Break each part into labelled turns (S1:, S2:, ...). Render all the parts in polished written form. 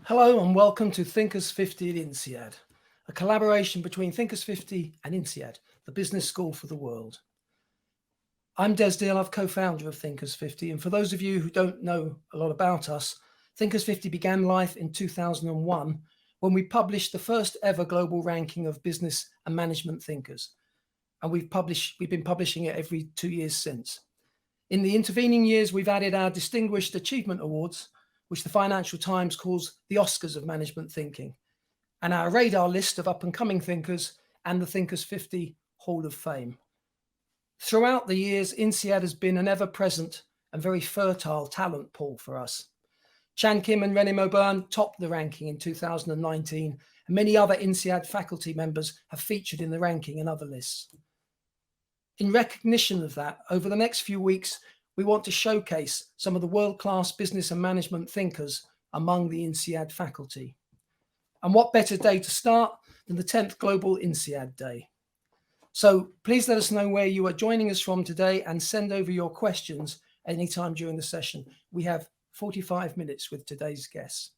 S1: Hello and welcome to Thinkers50 INSEAD, a collaboration between Thinkers50 and INSEAD, the business school for the world. I'm Des Deal, I'm co-founder of Thinkers50, and for those of you who don't know a lot about us, Thinkers50 began life in 2001 when we published the first ever global ranking of business and management thinkers. And we've been publishing it every 2 years since. In the intervening years, we've added our Distinguished Achievement Awards, which the Financial Times calls the Oscars of management thinking, and our radar list of up-and-coming thinkers and the Thinkers50 Hall of Fame. Throughout the years, INSEAD has been an ever-present and very fertile talent pool for us. Chan Kim and René Mauburn topped the ranking in 2019, and many other INSEAD faculty members have featured in the ranking and other lists. In recognition of that, over the next few weeks, we want to showcase some of the world-class business and management thinkers among the INSEAD faculty. And what better day to start than the 10th Global INSEAD Day? So please let us know where you are joining us from today and send over your questions anytime during the session. We have 45 minutes with today's guests.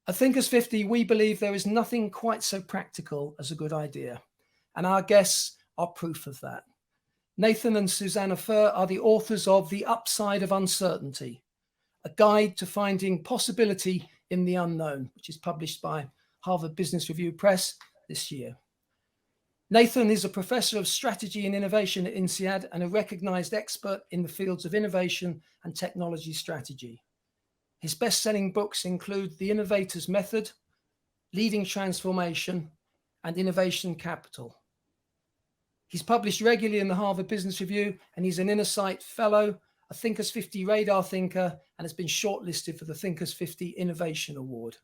S1: At Thinkers50, we believe there is nothing quite so practical as a good idea, and our guests are proof of that. Nathan and Susannah Furr are the authors of The Upside of Uncertainty, a guide to finding possibility in the unknown, which is published by Harvard Business Review Press this year. Nathan is a professor of strategy and innovation at INSEAD and a recognized expert in the fields of innovation and technology strategy. His best-selling books include The Innovator's Method, Leading Transformation, and Innovation Capital. He's published regularly in the Harvard Business Review, and he's an Insight Fellow, a Thinkers50 Radar Thinker, and has been shortlisted for the Thinkers50 Innovation Award.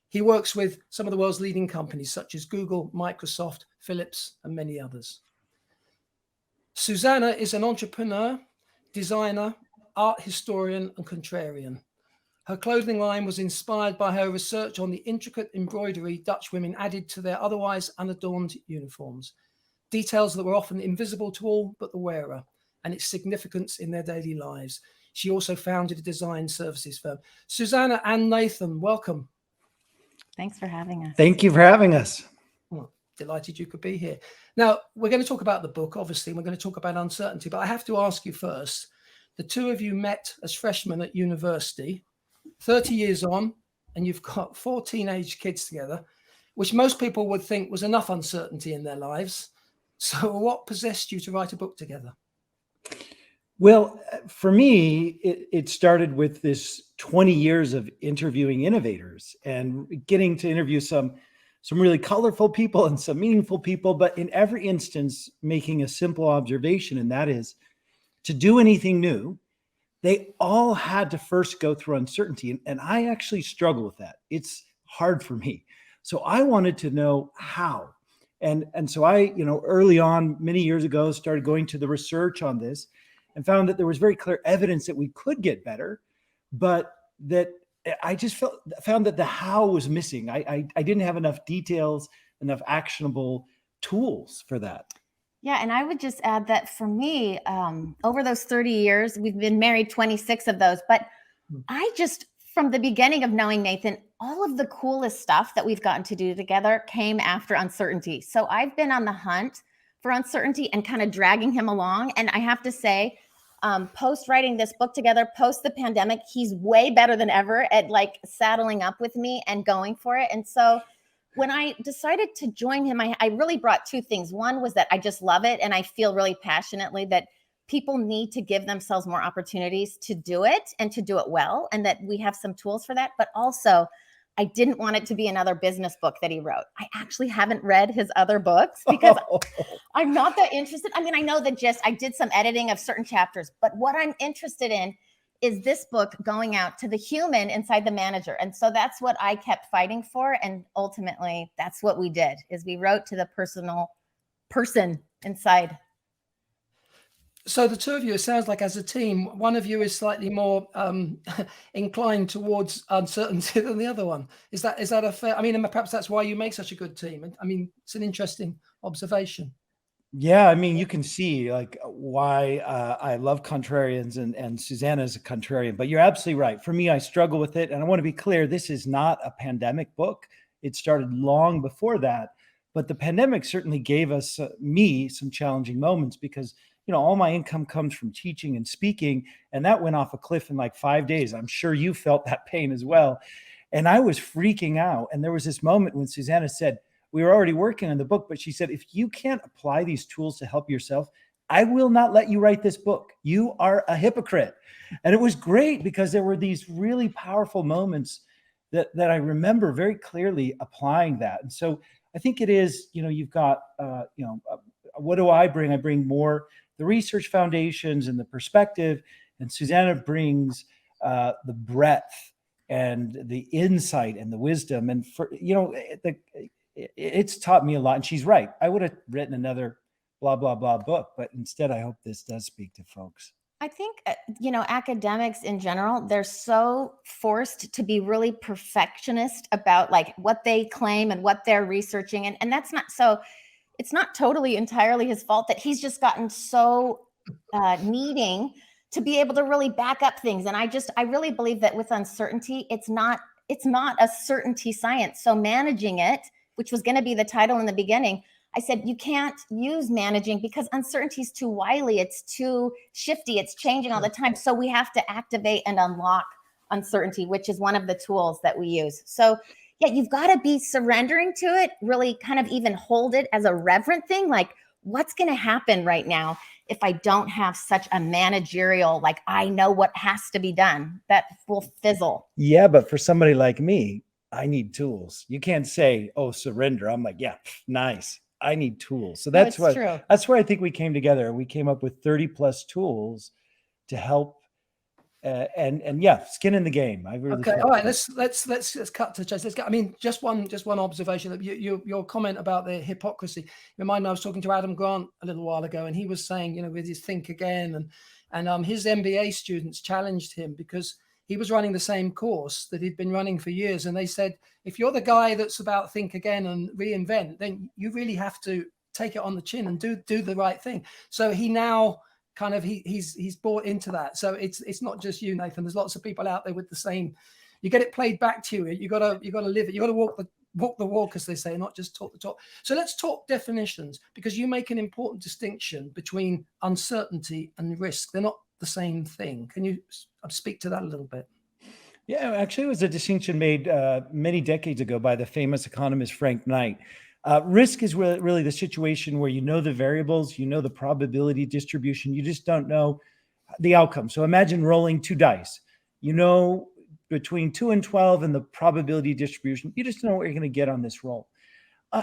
S1: He works with some of the world's leading companies such as Google, Microsoft, Philips, and many others. Susannah is an entrepreneur, designer, art historian, and contrarian. Her clothing line was inspired by her research on the intricate embroidery Dutch women added to their otherwise unadorned uniforms. Details that were often invisible to all but the wearer, and its significance in their daily lives. She also founded a design services firm. Susannah and Nathan, welcome.
S2: Thanks for having us.
S3: Thank you for having us.
S1: Well, delighted you could be here. Now, we're going to talk about the book, obviously, and we're going to talk about uncertainty, but I have to ask you first, the two of you met as freshmen at university, 30 years on, and you've got 4 teenage kids together, which most people would think was enough uncertainty in their lives. So what possessed you to write a book together?
S3: Well, for me, it started with this 20 years of interviewing innovators and getting to interview some really colorful people and some meaningful people, but in every instance, making a simple observation, and that is to do anything new, they all had to first go through uncertainty. And I actually struggle with that. It's hard for me. So I wanted to know how. And so I, early on, many years ago, started going to the research on this and found that there was very clear evidence that we could get better, but that I just found that the how was missing. I didn't have enough details, enough actionable tools for that.
S2: Yeah, and I would just add that for me, over those 30 years, we've been married 26 of those, but I just, from the beginning of knowing Nathan, all of the coolest stuff that we've gotten to do together came after uncertainty. So I've been on the hunt for uncertainty and kind of dragging him along. And I have to say, post writing this book together, post the pandemic, he's way better than ever at like saddling up with me and going for it. And so when I decided to join him, I really brought 2 things. One was that I just love it. And I feel really passionately that people need to give themselves more opportunities to do it and to do it well, and that we have some tools for that. But also, I didn't want it to be another business book that he wrote. I actually haven't read his other books because I'm not that interested. I mean, I know the gist. I did some editing of certain chapters, but what I'm interested in is this book going out to the human inside the manager. And so that's what I kept fighting for. And ultimately, that's what we did, is we wrote to the personal person inside.
S1: So the two of you, it sounds like as a team, one of you is slightly more inclined towards uncertainty than the other one. Is that a fair? I mean, and perhaps that's why you make such a good team. I mean, it's an interesting observation.
S3: Yeah, I mean, you can see like why I love contrarians, and Susannah is a contrarian, but you're absolutely right. For me, I struggle with it. And I want to be clear, this is not a pandemic book. It started long before that, but the pandemic certainly gave us, me, some challenging moments because, all my income comes from teaching and speaking, and that went off a cliff in like 5 days. I'm sure you felt that pain as well. And I was freaking out. And there was this moment when Susannah said, we were already working on the book, but she said, if you can't apply these tools to help yourself, I will not let you write this book. You are a hypocrite. And it was great because there were these really powerful moments that I remember very clearly applying that. And so I think it is, you've got, what do I bring? I bring more the research foundations and the perspective, and Susannah brings the breadth and the insight and the wisdom. And for, it's taught me a lot. And she's right. I would have written another blah, blah, blah book, but instead I hope this does speak to folks.
S2: I think, academics in general, they're so forced to be really perfectionist about like what they claim and what they're researching. And that's not so, it's not totally entirely his fault that he's just gotten so needing to be able to really back up things. And I really believe that with uncertainty, it's not a certainty science. So managing it, which was going to be the title in the beginning, I said, you can't use managing because uncertainty is too wily. It's too shifty. It's changing all the time. So we have to activate and unlock uncertainty, which is one of the tools that we use. So yeah, you've got to be surrendering to it, really kind of even hold it as a reverent thing. Like, what's going to happen right now if I don't have such a managerial, like I know what has to be done? That will fizzle.
S3: Yeah, but for somebody like me, I need tools. You can't say, oh, surrender. I'm like, yeah, nice. I need tools. So that's
S2: true.
S3: That's where I think we came together. We came up with 30 plus tools to help. And yeah, skin in the game. I really
S1: okay. All right. Let's cut to chase. Let's get. I mean, just one observation. That your comment about the hypocrisy. Remind me, I was talking to Adam Grant a little while ago, and he was saying, with his Think Again, and his MBA students challenged him because he was running the same course that he'd been running for years, and they said, if you're the guy that's about Think Again and reinvent, then you really have to take it on the chin and do the right thing. So he now kind of he's bought into that. So it's not just you, Nathan. There's lots of people out there with the same. You get it played back to you. You gotta live it. You gotta walk the walk, as they say, not just talk the talk. So let's talk definitions, because you make an important distinction between uncertainty and risk. They're not the same thing. Can you speak to that a little bit?
S3: Yeah, actually, it was a distinction made many decades ago by the famous economist Frank Knight. Risk is really the situation where you know the variables, you know the probability distribution, you just don't know the outcome. So imagine rolling two dice. You know between 2 and 12 and the probability distribution, you just know what you're going to get on this roll.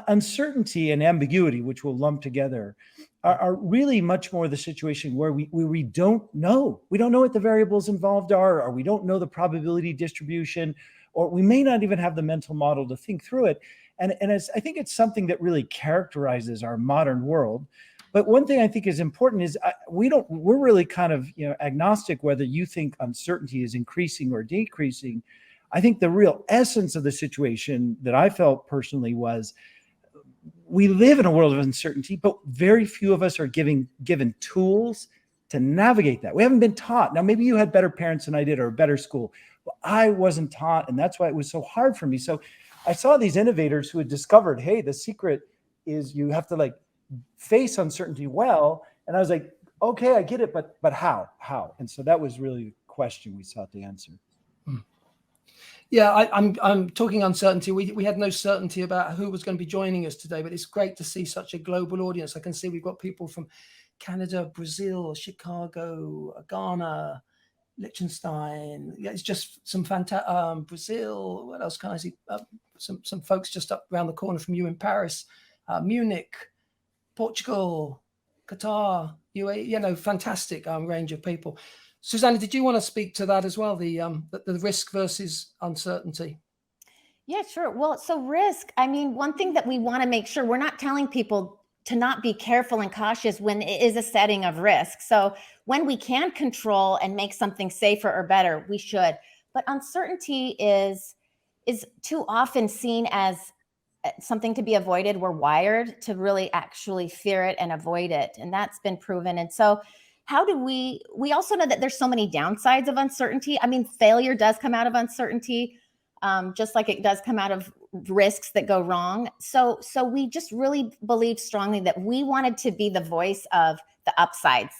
S3: Uncertainty and ambiguity, which we'll lump together, are really much more the situation where we don't know. We don't know what the variables involved are, or we don't know the probability distribution, or we may not even have the mental model to think through it. And I think it's something that really characterizes our modern world. But one thing I think is important is we're really kind of agnostic whether you think uncertainty is increasing or decreasing. I think the real essence of the situation that I felt personally was we live in a world of uncertainty, but very few of us are given tools to navigate that. We haven't been taught. Now, maybe you had better parents than I did or a better school. Well, I wasn't taught, and that's why it was so hard for me. So I saw these innovators who had discovered, hey, the secret is you have to face uncertainty well. And I was like, okay, I get it, but how? And so that was really the question we sought to answer.
S1: Yeah, I'm talking uncertainty. We had no certainty about who was going to be joining us today, but it's great to see such a global audience. I can see we've got people from Canada, Brazil, Chicago, Ghana, Liechtenstein. Yeah, it's just some fantastic Brazil. What else can I see? Some folks just up around the corner from you in Paris, Munich, Portugal, Qatar, UAE. Fantastic range of people. Susannah, did you want to speak to that as well? The risk versus uncertainty.
S2: Yeah, sure. Well, so risk, I mean, one thing that we want to make sure, we're not telling people to not be careful and cautious when it is a setting of risk. So when we can control and make something safer or better, we should. But uncertainty is too often seen as something to be avoided. We're wired to really actually fear it and avoid it. And that's been proven. And so how do we also know that there's so many downsides of uncertainty. I mean, failure does come out of uncertainty, just like it does come out of risks that go wrong. So we just really believe strongly that we wanted to be the voice of the upsides,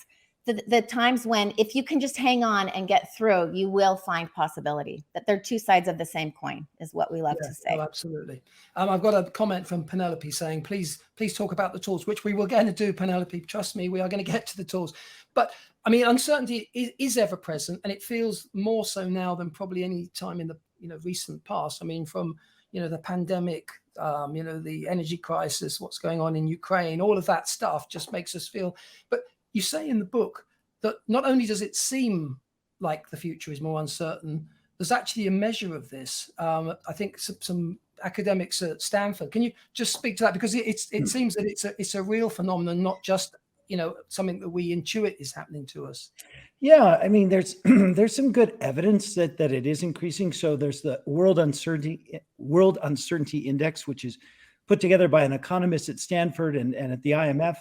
S2: the times when if you can just hang on and get through, you will find possibility. That they're two sides of the same coin is what we love to say.
S1: Oh, absolutely. I've got a comment from Penelope saying, please talk about the tools, which we were going to do, Penelope. Trust me, we are going to get to the tools. But I mean, uncertainty is ever present, and it feels more so now than probably any time in the recent past. I mean, from the pandemic, the energy crisis, what's going on in Ukraine, all of that stuff just makes us feel. But you say in the book that not only does it seem like the future is more uncertain, there's actually a measure of this. I think some academics at Stanford. Can you just speak to that? Because it seems that it's a real phenomenon, not just something that we intuit is happening to us.
S3: Yeah, I mean, there's some good evidence that it is increasing. So there's the World Uncertainty Index, which is put together by an economist at Stanford and at the IMF.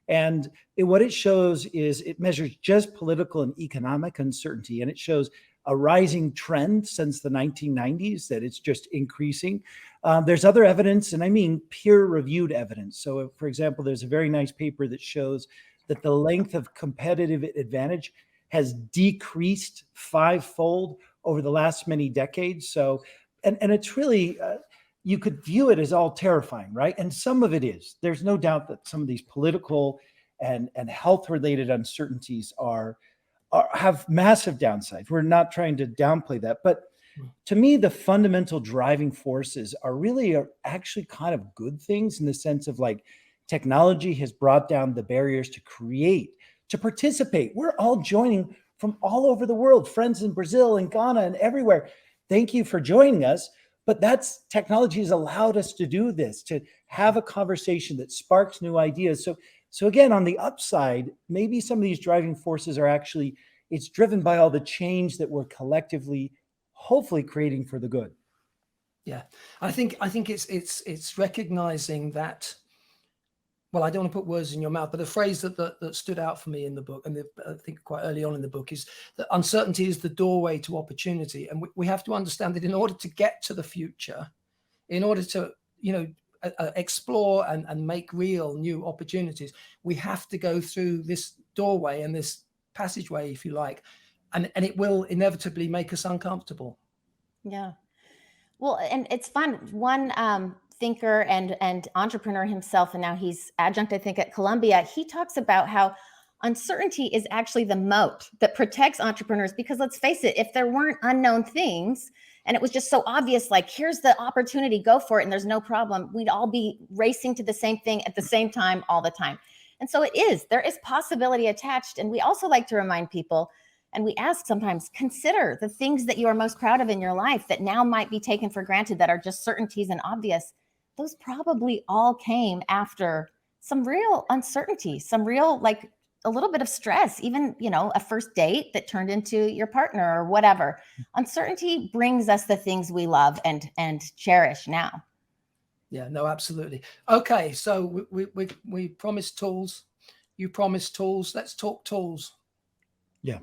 S3: And what it shows is it measures just political and economic uncertainty, and it shows a rising trend since the 1990s that it's just increasing. There's other evidence, and I mean peer-reviewed evidence. So, for example, there's a very nice paper that shows that the length of competitive advantage has decreased 5-fold over the last many decades. So, and it's really, you could view it as all terrifying, right? And some of it is. There's no doubt that some of these political and health-related uncertainties have massive downsides. We're not trying to downplay that, but to me, the fundamental driving forces are actually kind of good things in the sense of like technology has brought down the barriers to create, to participate. We're all joining from all over the world, friends in Brazil and Ghana and everywhere. Thank you for joining us. But technology has allowed us to do this, to have a conversation that sparks new ideas. So again, on the upside, maybe some of these driving forces are actually, it's driven by all the change that we're collectively, hopefully creating for the good.
S1: Yeah, I think it's recognizing that. Well, I don't want to put words in your mouth, but a phrase that stood out for me in the book, and I think quite early on in the book, is that uncertainty is the doorway to opportunity. And we have to understand that in order to get to the future, in order to, explore and make real new opportunities, we have to go through this doorway and this passageway, if you like, and it will inevitably make us uncomfortable.
S2: Yeah. Well, and it's fun. One thinker and entrepreneur himself, and now he's adjunct, I think, at Columbia, he talks about how uncertainty is actually the moat that protects entrepreneurs, because let's face it, if there weren't unknown things and it was just so obvious, like, here's the opportunity, go for it, and there's no problem, we'd all be racing to the same thing at the same time all the time. And so there is possibility attached. And we also like to remind people, and we ask sometimes, consider the things that you are most proud of in your life that now might be taken for granted, that are just certainties and obvious. Those probably all came after some real uncertainty, some real, like, a little bit of stress, even, a first date that turned into your partner or whatever. Uncertainty brings us the things we love and cherish now.
S1: Yeah, no, absolutely. Okay, so we promised tools. You promised tools. Let's talk tools.
S3: Yeah.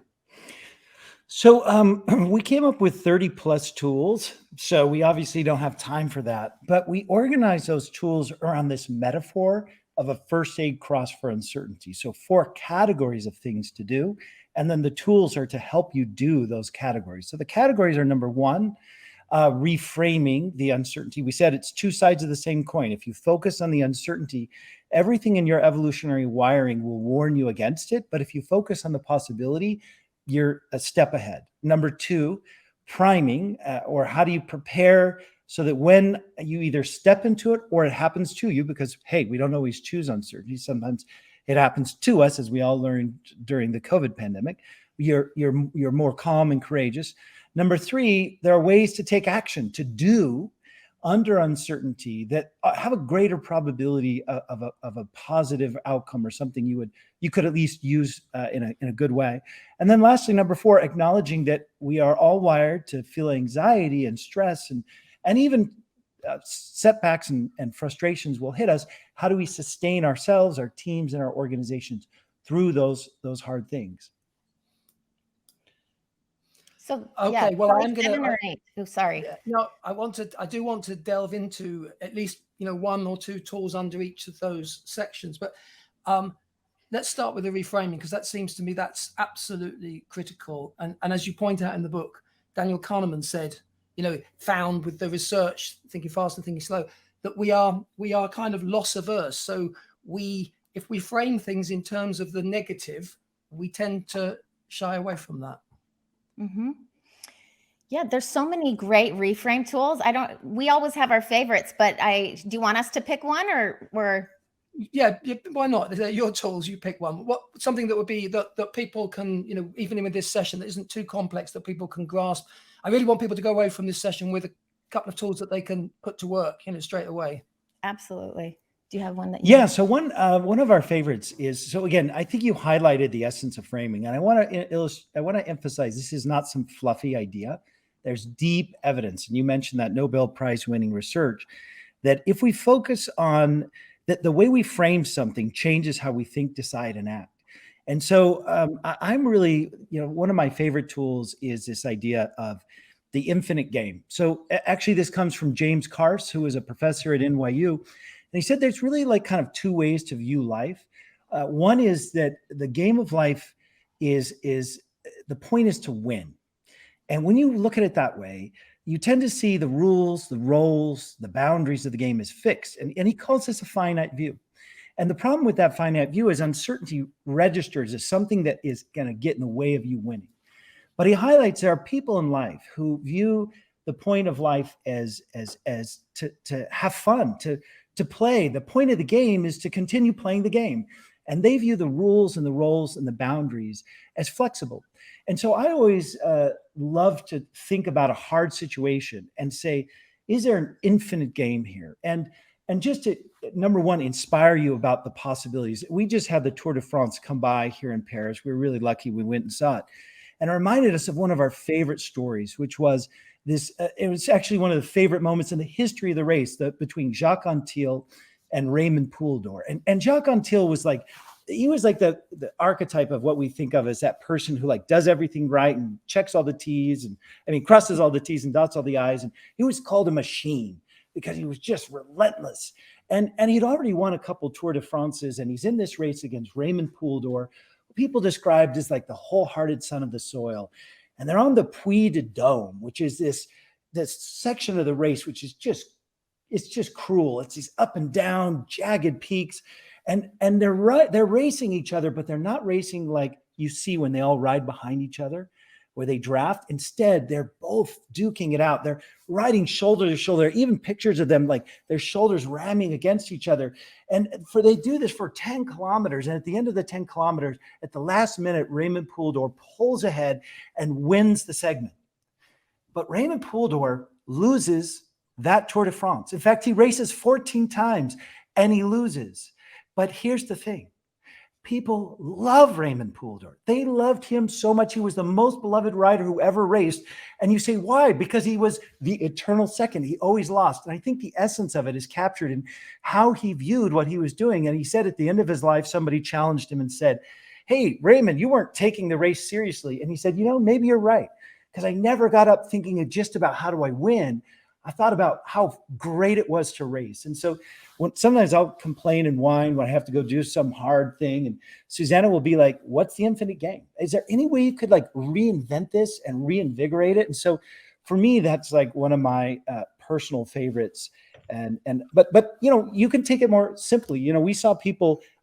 S3: So we came up with 30 plus tools. So we obviously don't have time for that, but we organize those tools around this metaphor of a first aid cross for uncertainty. So 4 categories of things to do, and then the tools are to help you do those categories. So the categories are: number 1, reframing the uncertainty. We said it's 2 sides of the same coin. If you focus on the uncertainty, everything in your evolutionary wiring will warn you against it. But if you focus on the possibility, you're a step ahead. Number 2, priming, or how do you prepare so that when you either step into it or it happens to you, because, hey, we don't always choose uncertainty. Sometimes it happens to us, as we all learned during the COVID pandemic. You're more calm and courageous. Number 3, there are ways to take action, to do under uncertainty that have a greater probability of a positive outcome, or something you could at least use in a good way. And then lastly, number 4, acknowledging that we are all wired to feel anxiety and stress and even setbacks and frustrations will hit us, how do we sustain ourselves, our teams, and our organizations through those hard things?
S2: So
S1: Okay,
S2: yeah,
S1: well,
S2: probably
S1: I'm gonna.
S2: 7 or 8. Oh, sorry.
S1: Yeah, no, I do want to delve into at least, one or two tools under each of those sections. But let's start with the reframing, because that seems to me that's absolutely critical. And as you point out in the book, Daniel Kahneman said, found with the research, Thinking Fast and Thinking Slow, that we are kind of loss averse. So if we frame things in terms of the negative, we tend to shy away from that.
S2: Mm-hmm. Yeah, there's so many great reframe tools. We always have our favorites, but do you want us to pick one, or we're?
S1: Yeah, why not? They're your tools. You pick one. Something that would be that people can, even in this session that isn't too complex, that people can grasp. I really want people to go away from this session with a couple of tools that they can put to work, straight away.
S2: Absolutely. Do you have one that?
S3: Yeah. So one of our favorites is, so again, I think you highlighted the essence of framing, and I want to emphasize this is not some fluffy idea. There's deep evidence, and you mentioned that Nobel Prize winning research, that if we focus on that, the way we frame something changes how we think, decide, and act. And so I'm really, one of my favorite tools is this idea of the infinite game. So actually, this comes from James Carse, who is a professor at NYU. And he said there's really like kind of two ways to view life. One is that the game of life is the point is to win. And when you look at it that way, you tend to see the rules, the roles, the boundaries of the game as fixed. And he calls this a finite view. And the problem with that finite view is uncertainty registers as something that is going to get in the way of you winning. But he highlights there are people in life who view the point of life as to have fun, to play. The point of the game is to continue playing the game. And they view the rules and the roles and the boundaries as flexible. And so I always love to think about a hard situation and say, is there an infinite game here? And just to, number one, inspire you about the possibilities. We just had the Tour de France come by here in Paris. We were really lucky we went and saw it. And it reminded us of one of our favorite stories, which was this, it was actually one of the favorite moments in the history of the race, between Jacques Anquetil and Raymond Poulidor. And Jacques Anquetil was like, he was like the archetype of what we think of as that person who like does everything right and checks all the T's and crosses all the T's and dots all the I's. And he was called a machine because he was just relentless. And he'd already won a couple Tour de France's, and he's in this race against Raymond Poulidor, who people described as like the wholehearted son of the soil. And they're on the Puy de Dôme, which is this section of the race, which is it's just cruel. It's these up and down, jagged peaks. And they're racing each other, but they're not racing like you see when they all ride behind each other, where they draft. Instead, they're both duking it out. They're riding shoulder to shoulder, even pictures of them, like their shoulders ramming against each other. And they do this for 10 kilometers. And at the end of the 10 kilometers, at the last minute, Raymond Poulidor pulls ahead and wins the segment. But Raymond Poulidor loses that Tour de France. In fact, he races 14 times and he loses. But here's the thing. People love Raymond Poulidor. They loved him so much. He was the most beloved rider who ever raced. And you say, why? Because he was the eternal second. He always lost. And I think the essence of it is captured in how he viewed what he was doing. And he said at the end of his life, somebody challenged him and said, hey, Raymond, you weren't taking the race seriously. And he said, maybe you're right. Because I never got up thinking just about how do I win. I thought about how great it was to race. And so sometimes I'll complain and whine when I have to go do some hard thing. And Susannah will be like, what's the infinite game? Is there any way you could like reinvent this and reinvigorate it? And so for me, that's like one of my personal favorites. But you can take it more simply. We saw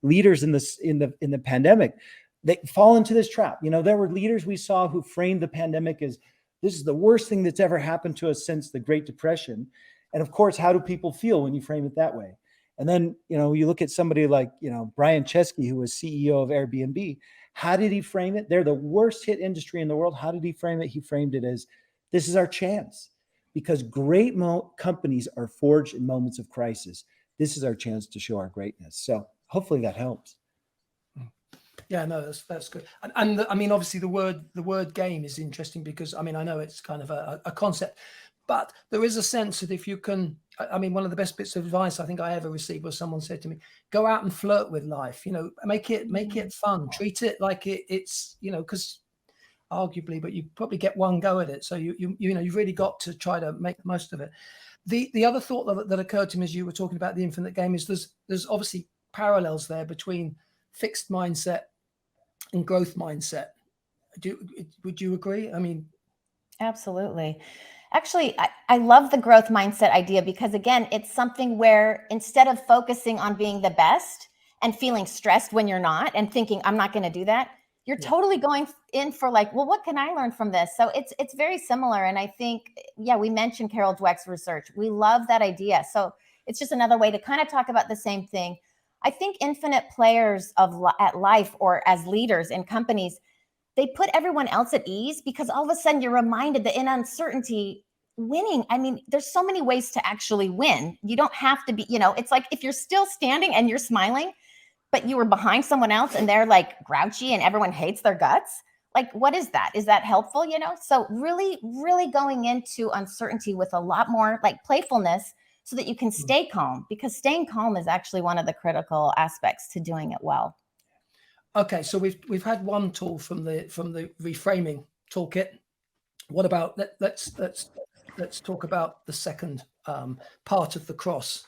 S3: leaders in the pandemic, they fall into this trap. There were leaders we saw who framed the pandemic as, this is the worst thing that's ever happened to us since the Great Depression. And of course, how do people feel when you frame it that way? And then, you look at somebody like, Brian Chesky, who was CEO of Airbnb. How did he frame it? They're the worst hit industry in the world. How did he frame it? He framed it as, this is our chance, because great companies are forged in moments of crisis. This is our chance to show our greatness. So hopefully that helps.
S1: Yeah, no, that's good. And I mean, obviously the word game is interesting because I know it's kind of a concept, But there is a sense that if you can, I mean, one of the best bits of advice I think I ever received was someone said to me, go out and flirt with life, you know, make it fun, treat it like it's, you know, because arguably, but you probably get one go at it. So you know, you've really got to try to make the most of it. The other thought that occurred to me as you were talking about the infinite game is there's obviously parallels there between fixed mindset and growth mindset. Would you agree? I mean,
S2: Absolutely. Actually, I love the growth mindset idea because, again, it's something where instead of focusing on being the best and feeling stressed when you're not and thinking, I'm not going to do that, you're totally going in for like, well, what can I learn from this? So it's very similar. And I think, yeah, we mentioned Carol Dweck's research. We love that idea. So it's just another way to kind of talk about the same thing. I think infinite players at life or as leaders in companies, they put everyone else at ease because all of a sudden you're reminded that in uncertainty, winning, I mean, there's so many ways to actually win. You don't have to be, you know, it's like if you're still standing and you're smiling, but you were behind someone else and they're like grouchy and everyone hates their guts. Like, what is that? Is that helpful? You know, so really, really going into uncertainty with a lot more like playfulness so that you can stay calm, because staying calm is actually one of the critical aspects to doing it well.
S1: Okay, so we've had one tool from the reframing toolkit. What about let's talk about the second part of the cross,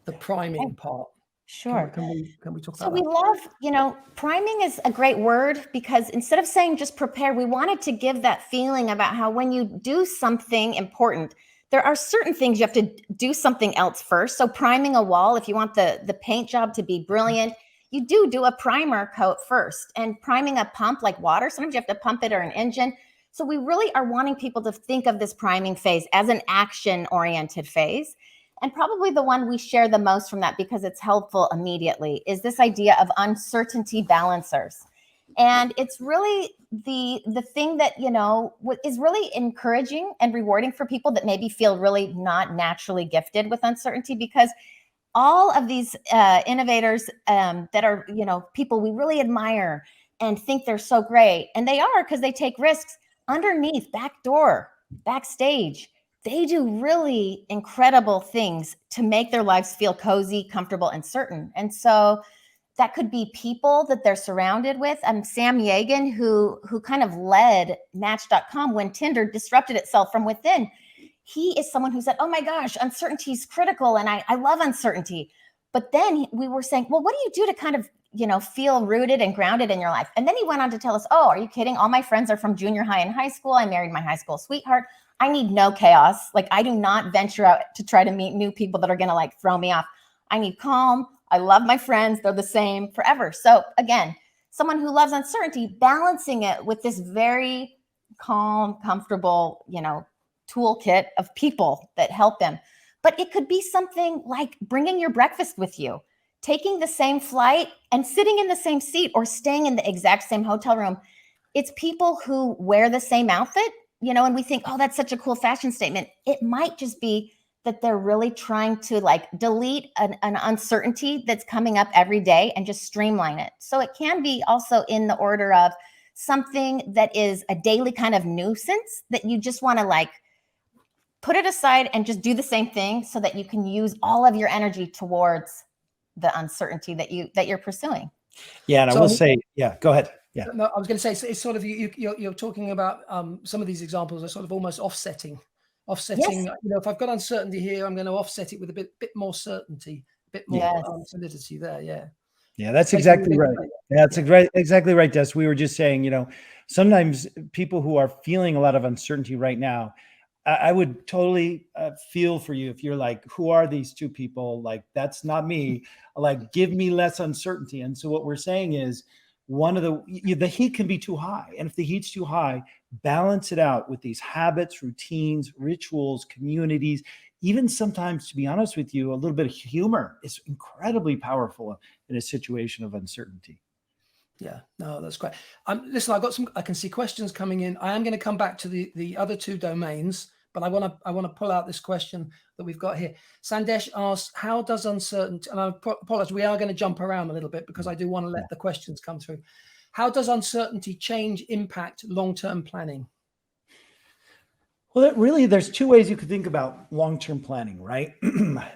S1: the priming part.
S2: Sure.
S1: Can we talk
S2: So
S1: about
S2: we
S1: that?
S2: love, you know, priming is a great word because instead of saying just prepare, we wanted to give that feeling about how when you do something important, there are certain things you have to do something else first. So priming a wall, if you want the paint job to be brilliant, you do a primer coat first. And priming a pump like water, sometimes you have to pump it or an engine. So we really are wanting people to think of this priming phase as an action-oriented phase. And probably the one we share the most from that because it's helpful immediately is this idea of uncertainty balancers. And it's really the thing that, you know, is really encouraging and rewarding for people that maybe feel really not naturally gifted with uncertainty, because all of these innovators that are, you know, people we really admire and think they're so great, and they are because they take risks underneath, backstage, they do really incredible things to make their lives feel cozy, comfortable, and certain. And so that could be people that they're surrounded with. Sam Yagan, who kind of led Match.com when Tinder disrupted itself from within. He is someone who said, oh my gosh, uncertainty is critical. And I love uncertainty. But then we were saying, well, what do you do to kind of, you know, feel rooted and grounded in your life? And then he went on to tell us, oh, are you kidding? All my friends are from junior high and high school. I married my high school sweetheart. I need no chaos. Like, I do not venture out to try to meet new people that are going to like throw me off. I need calm. I love my friends. They're the same forever. So again, someone who loves uncertainty, balancing it with this very calm, comfortable, you know, toolkit of people that help them. But it could be something like bringing your breakfast with you, taking the same flight and sitting in the same seat or staying in the exact same hotel room. It's people who wear the same outfit, you know, and we think, oh, that's such a cool fashion statement. It might just be that they're really trying to like delete an uncertainty that's coming up every day and just streamline it. So it can be also in the order of something that is a daily kind of nuisance that you just want to like put it aside and just do the same thing so that you can use all of your energy towards the uncertainty that you're pursuing.
S3: Yeah, and I will say, yeah, go ahead. Yeah.
S1: No, I was going to say, it's sort of you're talking about some of these examples are sort of almost offsetting. Yes. You know, if I've got uncertainty here, I'm going to offset it with a bit more certainty, a bit more solidity there. Yeah.
S3: Yeah, that's exactly right. Yeah, that's exactly right, Des. We were just saying, you know, sometimes people who are feeling a lot of uncertainty right now, I would totally feel for you if you're like, who are these two people? Like, that's not me. Like, give me less uncertainty. And so what we're saying is, one of the heat can be too high. And if the heat's too high, balance it out with these habits, routines, rituals, communities, even sometimes, to be honest with you, a little bit of humor is incredibly powerful in a situation of uncertainty.
S1: Yeah, no, that's great. Listen, I can see questions coming in. I am going to come back to the other two domains, but I want to pull out this question that we've got here. Sandesh asks, how does uncertainty, and I apologize, we are going to jump around a little bit because I do want to let the questions come through. How does uncertainty impact long-term planning?
S3: Well, really, there's two ways you could think about long-term planning, right?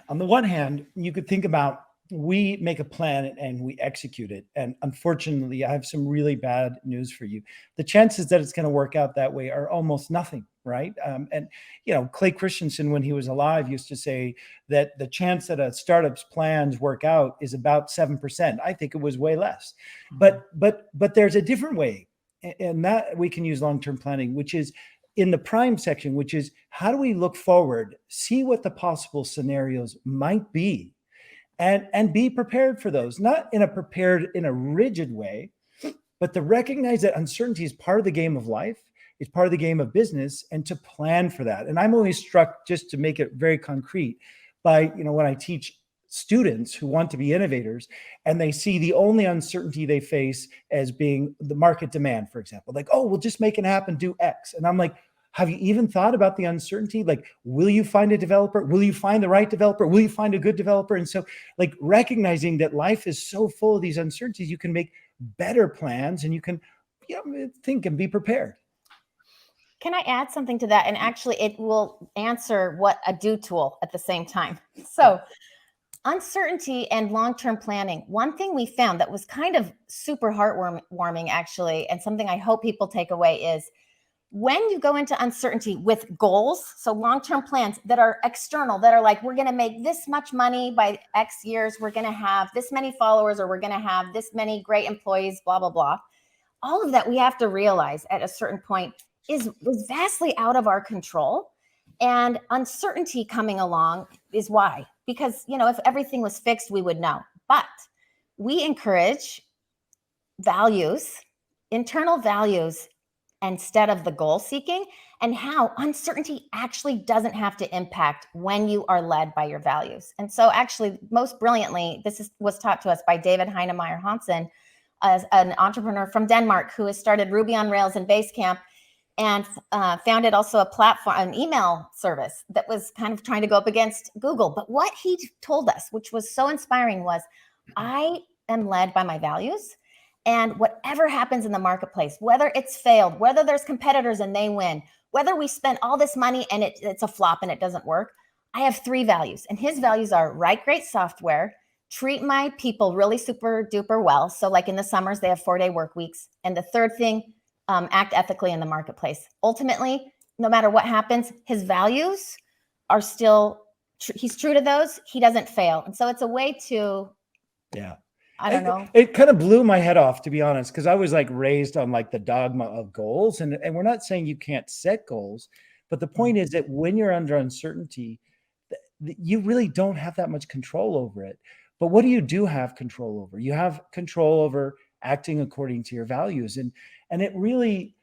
S3: On the one hand, you could think about we make a plan and we execute it. And unfortunately, I have some really bad news for you. The chances that it's going to work out that way are almost nothing, right? Clay Christensen, when he was alive, used to say that the chance that a startup's plans work out is about 7%. I think it was way less. But there's a different way, and that we can use long-term planning, which is in the prime section, which is how do we look forward, see what the possible scenarios might be, and be prepared for those, not in a rigid way, but to recognize that uncertainty is part of the game of life, it's part of the game of business, and to plan for that. And I'm always struck, just to make it very concrete, by, when I teach students who want to be innovators and they see the only uncertainty they face as being the market demand, for example, like, oh, we'll just make it happen, do X. And I'm like, have you even thought about the uncertainty? Like, will you find a developer? Will you find the right developer? Will you find a good developer? And so, like, recognizing that life is so full of these uncertainties, you can make better plans and you can think and be prepared.
S2: Can I add something to that? And actually, it will answer what a do tool at the same time. So uncertainty and long-term planning. One thing we found that was kind of super heartwarming, actually, and something I hope people take away is when you go into uncertainty with goals, so long-term plans that are external, that are like, we're going to make this much money by X years, we're going to have this many followers, or we're going to have this many great employees, blah, blah, blah. All of that we have to realize at a certain point was vastly out of our control. And uncertainty coming along is why. Because, if everything was fixed, we would know. But we encourage values, internal values, instead of the goal seeking, and how uncertainty actually doesn't have to impact when you are led by your values. And so actually, most brilliantly, was taught to us by David Heinemeier Hansen, as an entrepreneur from Denmark who has started Ruby on Rails and Basecamp, and founded also a platform, an email service that was kind of trying to go up against Google. But what he told us, which was so inspiring, was I am led by my values. And whatever happens in the marketplace, whether it's failed, whether there's competitors and they win, whether we spend all this money and it's a flop and it doesn't work, I have 3 values. And his values are write great software, treat my people really super duper well. So like in the summers, they have 4-day work weeks. And the third thing, act ethically in the marketplace. Ultimately, no matter what happens, his values are still, he's true to those. He doesn't fail. And so it's a way to, I don't know.
S3: It kind of blew my head off, to be honest, because I was like raised on like the dogma of goals. And we're not saying you can't set goals, but the point is that when you're under uncertainty, you really don't have that much control over it. But what do have control over? You have control over acting according to your values. And it really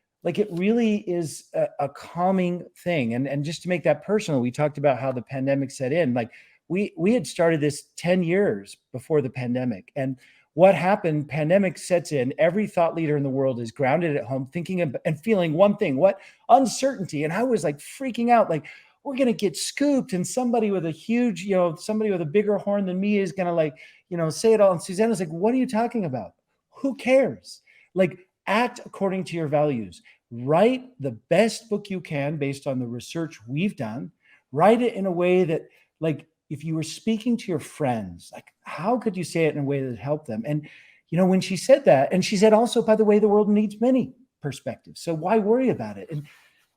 S3: is a calming thing. And just to make that personal, we talked about how the pandemic set in. Like we had started this 10 years before the pandemic. And what happened, pandemic sets in, every thought leader in the world is grounded at home, thinking and feeling one thing, what? Uncertainty. And I was like freaking out, like, we're going to get scooped and somebody with a huge, somebody with a bigger horn than me is going to say it all. And Susannah's like, what are you talking about? Who cares? Like, act according to your values. Write the best book you can based on the research we've done. Write it in a way that, like, if you were speaking to your friends, like, how could you say it in a way that helped them? And, when she said that, and she said also, by the way, the world needs many perspectives. So why worry about it? And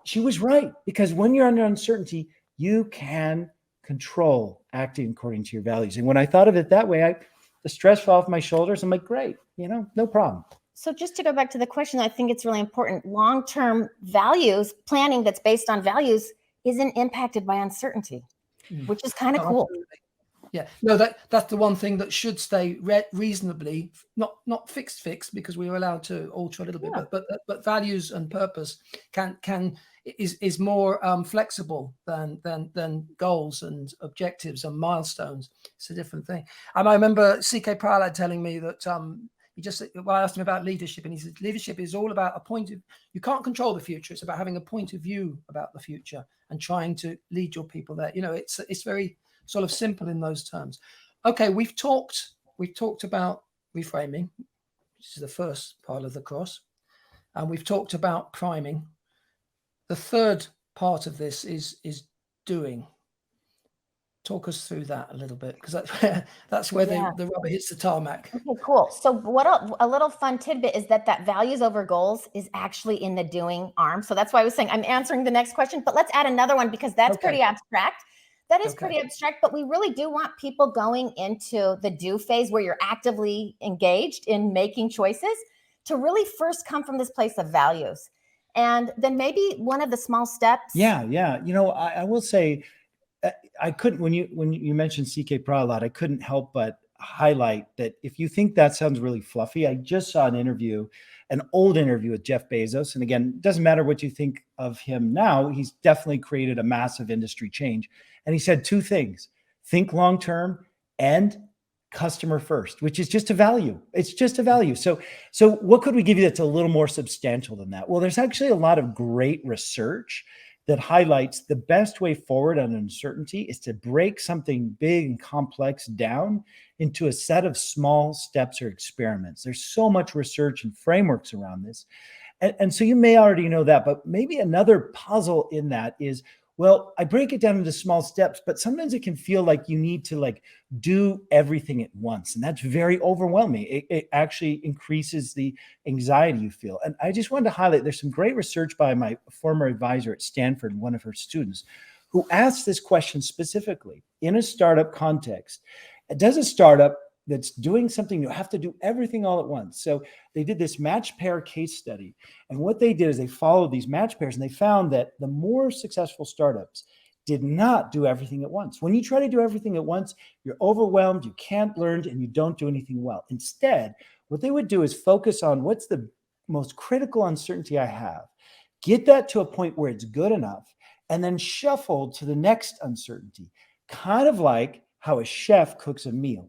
S3: she was right, because when you're under uncertainty, you can control acting according to your values. And when I thought of it that way, the stress fell off my shoulders. I'm like, great, no problem.
S2: So just to go back to the question, I think it's really important. Long-term values, planning that's based on values, isn't impacted by uncertainty, which is kind of cool.
S1: Absolutely. Yeah, no, that's the one thing that should stay reasonably, not fixed, because we are allowed to alter a little bit, but values and purpose is more flexible than goals and objectives and milestones. It's a different thing. I remember C.K. Prahalad telling me that I asked him about leadership, and he said leadership is all about you can't control the future. It's about having a point of view about the future and trying to lead your people there. It's very sort of simple in those terms. Okay, we've talked about reframing, which is the first part of the cross, and we've talked about priming. The third part of this is doing. Talk us through that a little bit, because that's where
S2: Yeah.
S1: the rubber hits the tarmac.
S2: Okay, cool. So what a little fun tidbit is that values over goals is actually in the doing arm. So that's why I was saying I'm answering the next question, but let's add another one because that's
S1: Okay.
S2: pretty abstract. That is
S1: Okay.
S2: pretty abstract, but we really do want people going into the do phase where you're actively engaged in making choices to really first come from this place of values. And then maybe one of the small steps.
S3: Yeah. You know, I will say, I couldn't, when you mentioned CK Pra a lot, I couldn't help but highlight that if you think that sounds really fluffy, I just saw an old interview with Jeff Bezos. And again, it doesn't matter what you think of him now, he's definitely created a massive industry change. And he said two things: think long-term and customer first, which is just a value. It's just a value. So what could we give you that's a little more substantial than that? Well, there's actually a lot of great research that highlights the best way forward on uncertainty is to break something big and complex down into a set of small steps or experiments. There's so much research and frameworks around this. And so you may already know that, but maybe another puzzle in that is, well, I break it down into small steps, but sometimes it can feel like you need to do everything at once. And that's very overwhelming. It actually increases the anxiety you feel. And I just wanted to highlight, there's some great research by my former advisor at Stanford, one of her students, who asked this question specifically in a startup context. Does a startup that's doing something new have to do everything all at once? So they did this match pair case study. And what they did is they followed these match pairs, and they found that the more successful startups did not do everything at once. When you try to do everything at once, you're overwhelmed, you can't learn, and you don't do anything well. Instead, what they would do is focus on what's the most critical uncertainty I have, get that to a point where it's good enough, and then shuffle to the next uncertainty, kind of like how a chef cooks a meal.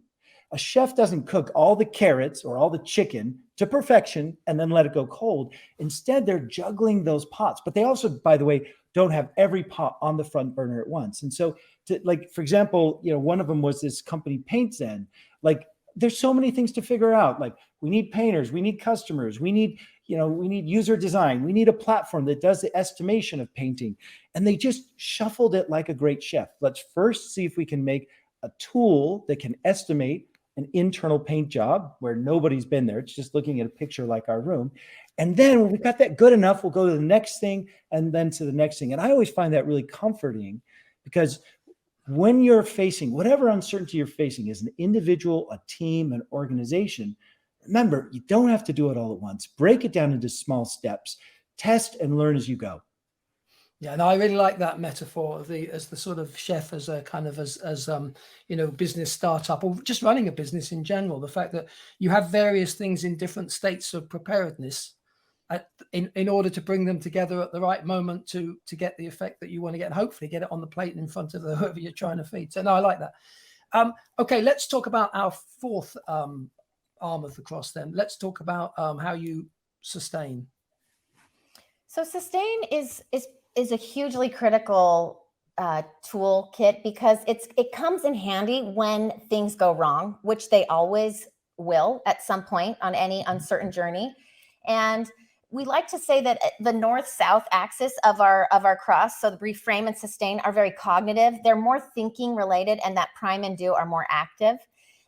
S3: A chef doesn't cook all the carrots or all the chicken to perfection and then let it go cold. Instead, they're juggling those pots. But they also, by the way, don't have every pot on the front burner at once. And so, for example, one of them was this company PaintZen. There's so many things to figure out. We need painters, we need customers, we need user design, we need a platform that does the estimation of painting. And they just shuffled it like a great chef. Let's first see if we can make a tool that can estimate an internal paint job where nobody's been there. It's just looking at a picture like our room. And then when we've got that good enough, we'll go to the next thing and then to the next thing. And I always find that really comforting, because when you're facing whatever uncertainty you're facing as an individual, a team, an organization, remember, you don't have to do it all at once. Break it down into small steps, test and learn as you go.
S1: Yeah, and I really like that metaphor of as the sort of chef, as a kind of as business startup, or just running a business in general. The fact that you have various things in different states of preparedness in order to bring them together at the right moment to get the effect that you want to get, and hopefully get it on the plate and in front of whoever you're trying to feed. So no, I like that. Okay, let's talk about our fourth arm of the cross then. Let's talk about how you sustain.
S2: So sustain is a hugely critical toolkit, because it comes in handy when things go wrong, which they always will at some point on any uncertain journey. And we like to say that the north-south axis of our cross, so the reframe and sustain, are very cognitive. They're more thinking related, and that prime and do are more active.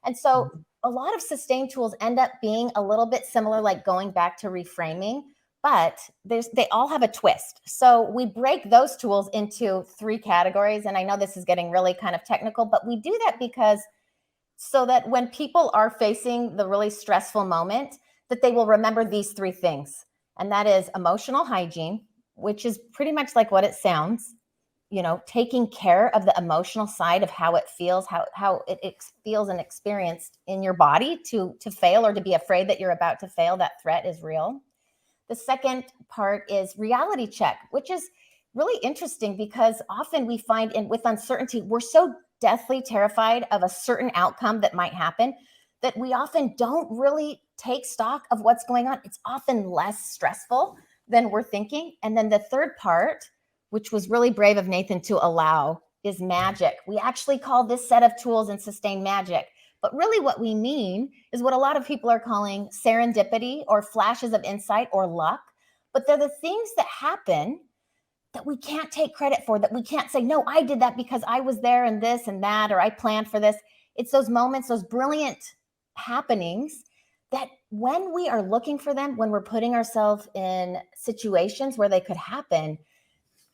S2: And so a lot of sustain tools end up being a little bit similar, like going back to reframing, but they all have a twist. So we break those tools into three categories. And I know this is getting really kind of technical, but we do that so that when people are facing the really stressful moment, that they will remember these three things. And that is emotional hygiene, which is pretty much like what it sounds, taking care of the emotional side of how it feels, how it feels and experienced in your body to fail, or to be afraid that you're about to fail. That threat is real. The second part is reality check, which is really interesting, because often we find with uncertainty, we're so deathly terrified of a certain outcome that might happen that we often don't really take stock of what's going on. It's often less stressful than we're thinking. And then the third part, which was really brave of Nathan to allow, is magic. We actually call this set of tools in sustain magic. But really what we mean is what a lot of people are calling serendipity, or flashes of insight, or luck. But they're the things that happen that we can't take credit for, that we can't say, no, I did that because I was there and this and that, or I planned for this. It's those moments, those brilliant happenings that when we are looking for them, when we're putting ourselves in situations where they could happen,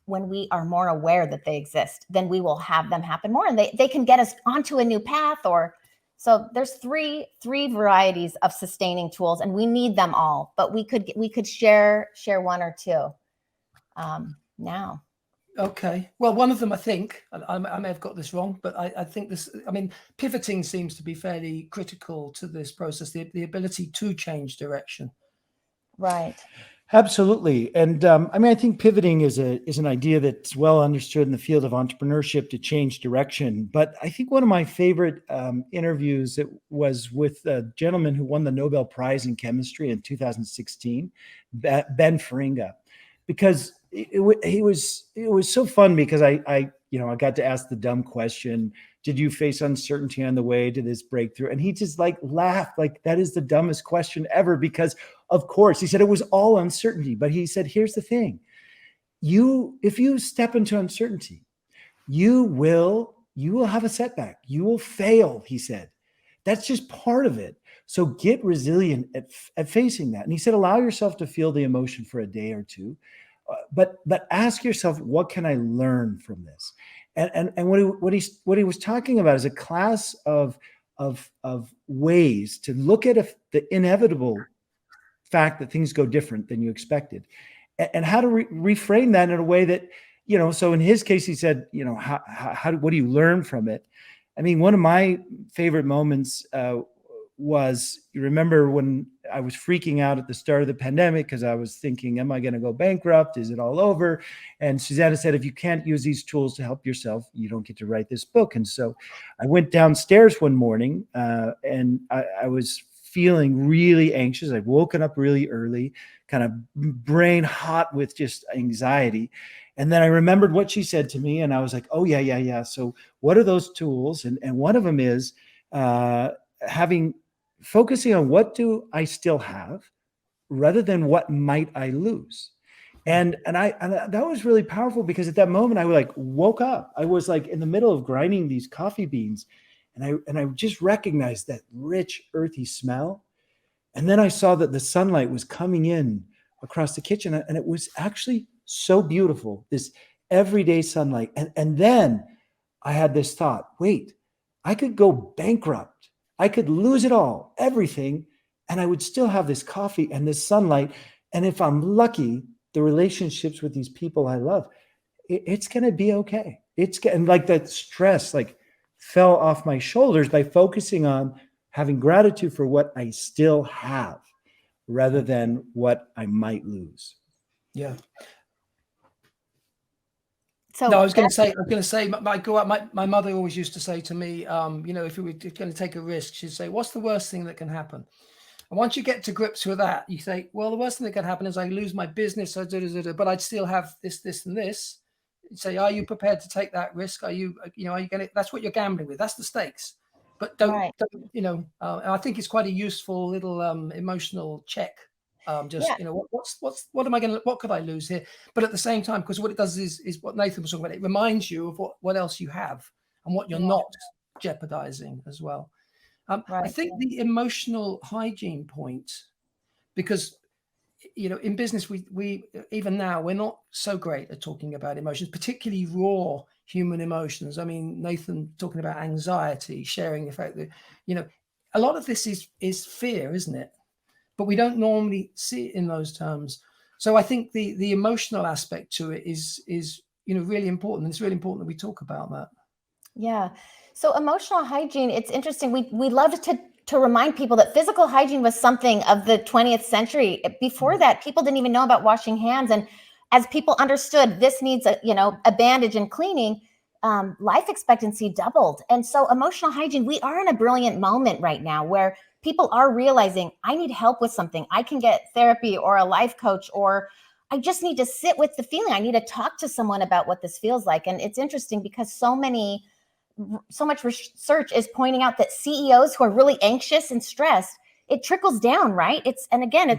S2: when we are more aware that they exist, then we will have them happen more, and they can get us onto a new path. Or so there's three varieties of sustaining tools, and we need them all, but we could share one or two now.
S1: Okay. Well, one of them, I think, I may have got this wrong, but I think this, I mean, pivoting seems to be fairly critical to this process, the ability to change direction.
S2: Right.
S3: Absolutely. And I mean, I think pivoting is an idea that's well understood in the field of entrepreneurship, to change direction. But I think one of my favorite interviews, it was with a gentleman who won the Nobel Prize in chemistry in 2016, Ben Feringa, because it was so fun, because I got to ask the dumb question: did you face uncertainty on the way to this breakthrough? And he just like laughed, like, that is the dumbest question ever, because of course, he said it was all uncertainty. But he said, here's the thing: if you step into uncertainty, you will have a setback. You will fail, he said. That's just part of it. So get resilient at facing that. And he said, allow yourself to feel the emotion for a day or two, but ask yourself, what can I learn from this? And what he was talking about is a class of ways to look at the inevitable fact that things go different than you expected, and how to reframe that in a way that, so in his case, he said, what do you learn from it? I mean, one of my favorite moments was, you remember when I was freaking out at the start of the pandemic, because I was thinking, am I going to go bankrupt? Is it all over? And Susannah said, if you can't use these tools to help yourself, you don't get to write this book. And so I went downstairs one morning and I was feeling really anxious. I'd woken up really early, kind of brain hot with just anxiety. And then I remembered what she said to me, and I was like, oh, yeah. So what are those tools? And one of them is focusing on what do I still have, rather than what might I lose. And that was really powerful, because at that moment I woke up. I was like in the middle of grinding these coffee beans, and I just recognized that rich, earthy smell. And then I saw that the sunlight was coming in across the kitchen, and it was actually so beautiful, this everyday sunlight. And then I had this thought: wait, I could go bankrupt. I could lose it all, everything, and I would still have this coffee and this sunlight. And if I'm lucky, the relationships with these people I love, it's going to be okay. And like that stress fell off my shoulders by focusing on having gratitude for what I still have, rather than what I might lose.
S1: Yeah.
S2: So
S1: no, I was going to say, my mother always used to say to me, if we were going to take a risk, she'd say, what's the worst thing that can happen? And once you get to grips with that, you say, well, the worst thing that can happen is I lose my business, but I'd still have this, and this. You'd say, are you prepared to take that risk? Are you going to, that's what you're gambling with. That's the stakes. But don't and I think it's quite a useful little emotional check. What could I lose here? But at the same time, because what it does is what Nathan was talking about. It reminds you of what else you have and what you're not jeopardizing as well. I think the emotional hygiene point, because in business, we even now, we're not so great at talking about emotions, particularly raw human emotions. I mean, Nathan talking about anxiety, sharing the fact that a lot of this is fear, isn't it? But we don't normally see it in those terms. So I think the emotional aspect to it is really important. And it's really important that we talk about that.
S2: Yeah. So emotional hygiene, it's interesting. We love to remind people that physical hygiene was something of the 20th century. Before that, people didn't even know about washing hands. And as people understood this needs a bandage and cleaning, life expectancy doubled. And so emotional hygiene, we are in a brilliant moment right now where people are realizing, I need help with something. I can get therapy or a life coach, or I just need to sit with the feeling. I need to talk to someone about what this feels like. And it's interesting because so much research is pointing out that CEOs who are really anxious and stressed, it trickles down, right? It's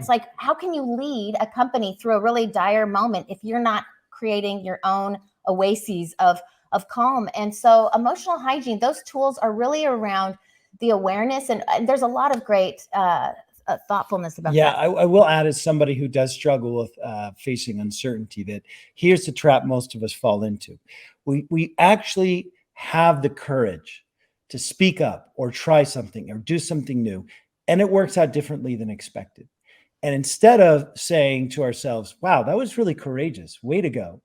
S2: like, how can you lead a company through a really dire moment if you're not creating your own oases of calm. And so emotional hygiene, those tools are really around the awareness, and there's a lot of great thoughtfulness about
S3: Yeah,
S2: that.
S3: I will add, as somebody who does struggle with facing uncertainty, that here's the trap most of us fall into. We actually have the courage to speak up or try something or do something new, and it works out differently than expected. And instead of saying to ourselves, wow, that was really courageous, way to go,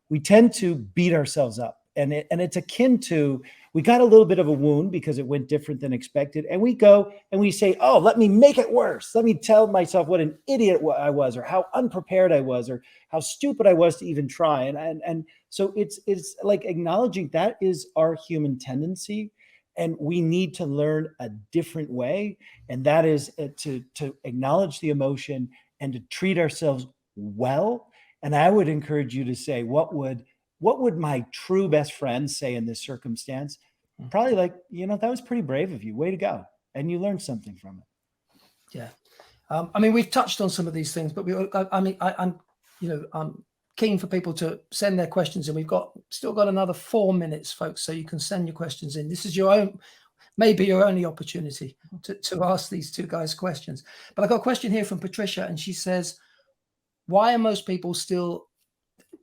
S3: we tend to beat ourselves up. And it's akin to, we got a little bit of a wound because it went different than expected. And we go and we say, oh, let me make it worse. Let me tell myself what an idiot I was, or how unprepared I was, or how stupid I was to even try. And so it's like acknowledging that is our human tendency. And we need to learn a different way. And that is to acknowledge the emotion and to treat ourselves well. And I would encourage you to say, what would my true best friend say in this circumstance? Probably like, that was pretty brave of you. Way to go. And you learned something from it.
S1: Yeah. I mean, we've touched on some of these things, but I'm keen for people to send their questions, and we've still got another 4 minutes, folks. So you can send your questions in. This is maybe your only opportunity to ask these two guys questions. But I got a question here from Patricia, and she says, why are most people still,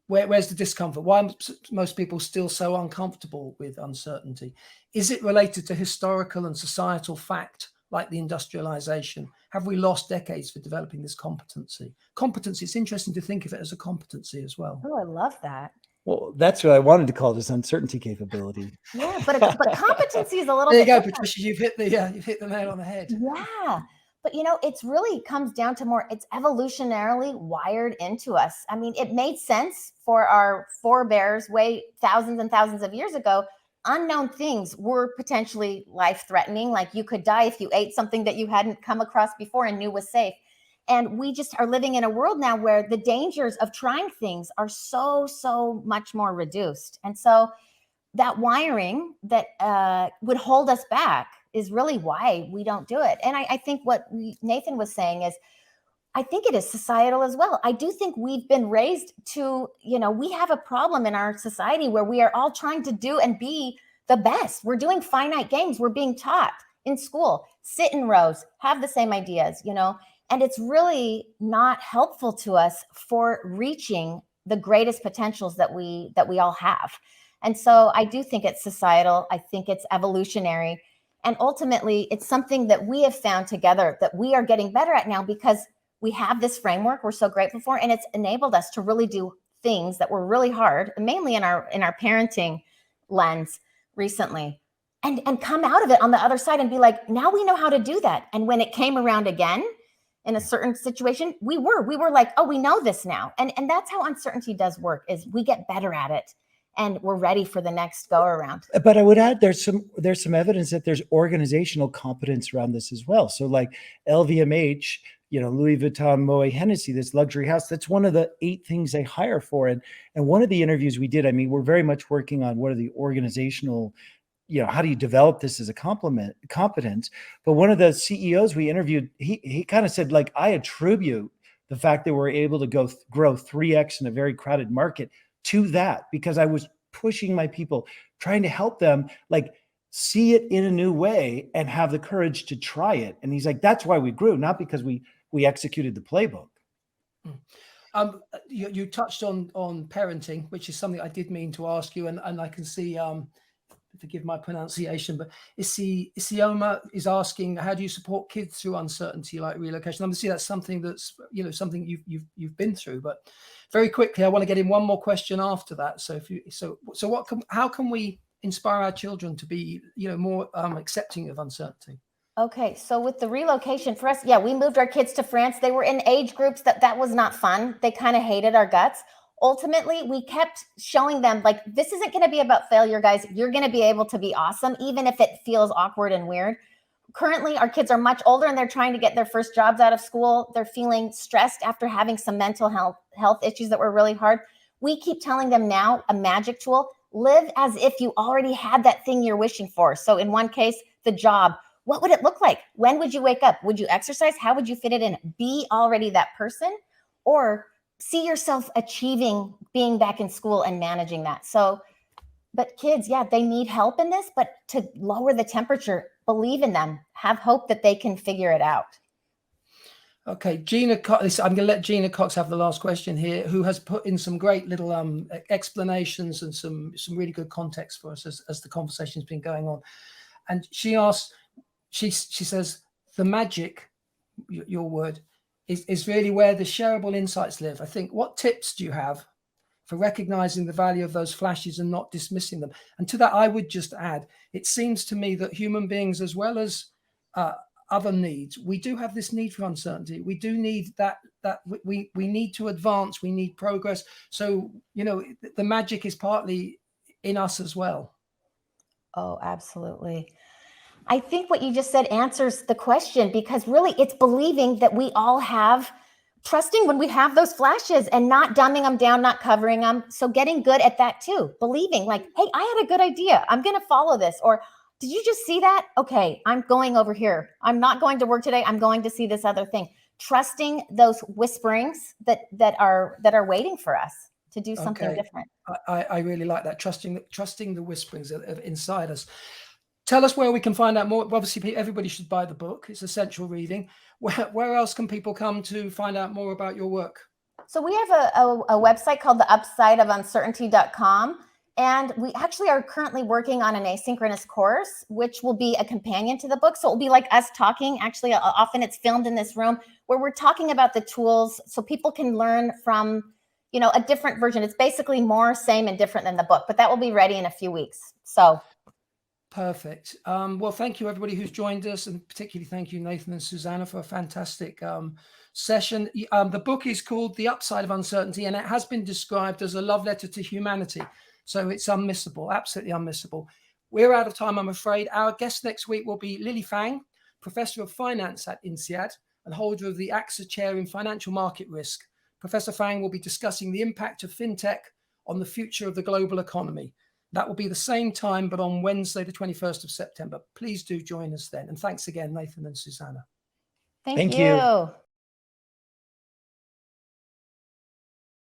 S1: where's the discomfort? Why are most people still so uncomfortable with uncertainty? Is it related to historical and societal fact, like the industrialization? Have we lost decades for developing this competency? Competency, it's interesting to think of it as a competency as well.
S2: Oh, I love that.
S3: Well, that's what I wanted to call this uncertainty capability.
S2: Yeah, but competency is a little
S1: There you
S2: bit
S1: go,
S2: different.
S1: Patricia, you've hit the nail on the head.
S2: Yeah. But it's really comes down to it's evolutionarily wired into us. I mean, it made sense for our forebears way thousands and thousands of years ago. Unknown things were potentially life-threatening. Like you could die if you ate something that you hadn't come across before and knew was safe. And we just are living in a world now where the dangers of trying things are so much more reduced. And so that wiring that would hold us back is really why we don't do it. And I think what Nathan was saying is, I think it is societal as well. I do think we've been raised to, we have a problem in our society where we are all trying to do and be the best. We're doing finite games. We're being taught in school, sit in rows, have the same ideas, and it's really not helpful to us for reaching the greatest potentials that we all have. And so I do think it's societal. I think it's evolutionary. And ultimately, it's something that we have found together that we are getting better at now because we have this framework we're so grateful for. And it's enabled us to really do things that were really hard, mainly in our parenting lens recently, and come out of it on the other side and be like, now we know how to do that. And when it came around again in a certain situation, we were like, oh, we know this now. And that's how uncertainty does work, is we get better at it. And we're ready for the next go around.
S3: But I would add, there's some evidence that there's organizational competence around this as well. So like LVMH, Louis Vuitton, Moet Hennessy, this luxury house, that's one of the 8 things they hire for. And one of the interviews we did, I mean, we're very much working on what are the organizational, how do you develop this as a competence? But one of the CEOs we interviewed, he kind of said, like, I attribute the fact that we're able to grow 3x in a very crowded market to that, because I was pushing my people, trying to help them like see it in a new way and have the courage to try it. And he's like, that's why we grew, not because we executed the playbook.
S1: You touched on parenting, which is something I did mean to ask you, and I can see, forgive my pronunciation, but Isioma is asking, how do you support kids through uncertainty like relocation? Obviously, that's something that's something you've been through. But very quickly, I want to get in one more question after that. So how can we inspire our children to be more accepting of uncertainty?
S2: Okay, so with the relocation for us, we moved our kids to France. They were in age groups that was not fun. They kind of hated our guts. Ultimately, we kept showing them, like, this isn't going to be about failure, guys. You're going to be able to be awesome, even if it feels awkward and weird. Currently, our kids are much older and they're trying to get their first jobs out of school. They're feeling stressed after having some mental health issues that were really hard. We keep telling them now, a magic tool, live as if you already had that thing you're wishing for. So in one case, the job, what would it look like? When would you wake up? Would you exercise? How would you fit it in? Be already that person, or see yourself achieving being back in school and managing that. So, but kids, yeah, they need help in this, but to lower the temperature, believe in them, have hope that they can figure it out.
S1: Okay, Gina Cox, I'm going to let Gina Cox have the last question here, who has put in some great little explanations and some really good context for us as the conversation's been going on. And she asks, she says, the magic, your word, is really where the shareable insights live. I think, what tips do you have for recognizing the value of those flashes and not dismissing them? And to that, I would just add, it seems to me that human beings, as well as other needs, we do have this need for uncertainty. We do need that we need to advance, we need progress. So, you know, the magic is partly in us as well.
S2: Oh, absolutely. I think what you just said answers the question, because really it's believing that we all have, trusting when we have those flashes and not dumbing them down, not covering them. So getting good at that too, believing like, hey, I had a good idea, I'm going to follow this. Or did you just see that? Okay, I'm going over here. I'm not going to work today. I'm going to see this other thing. Trusting those whisperings that are waiting for us to do something different.
S1: I really like that. Trusting the whisperings of inside us. Tell us where we can find out more. Obviously, everybody should buy the book. It's essential reading. Where else can people come to find out more about your work?
S2: So we have a website called theupsideofuncertainty.com. And we actually are currently working on an asynchronous course, which will be a companion to the book. So it will be like us talking. Actually, often it's filmed in this room where we're talking about the tools so people can learn from, you know, a different version. It's basically more same and different than the book, but that will be ready in a few weeks. So.
S1: Perfect. Well, thank you, everybody who's joined us, and particularly thank you, Nathan and Susannah, for a fantastic session. The book is called The Upside of Uncertainty, and it has been described as a love letter to humanity. So it's unmissable, absolutely unmissable. We're out of time, I'm afraid. Our guest next week will be Lily Fang, Professor of Finance at INSEAD and holder of the AXA Chair in Financial Market Risk. Professor Fang will be discussing the impact of fintech on the future of the global economy. That will be the same time, but on Wednesday, the 21st of September. Please do join us then. And thanks again, Nathan and Susannah.
S2: Thank you.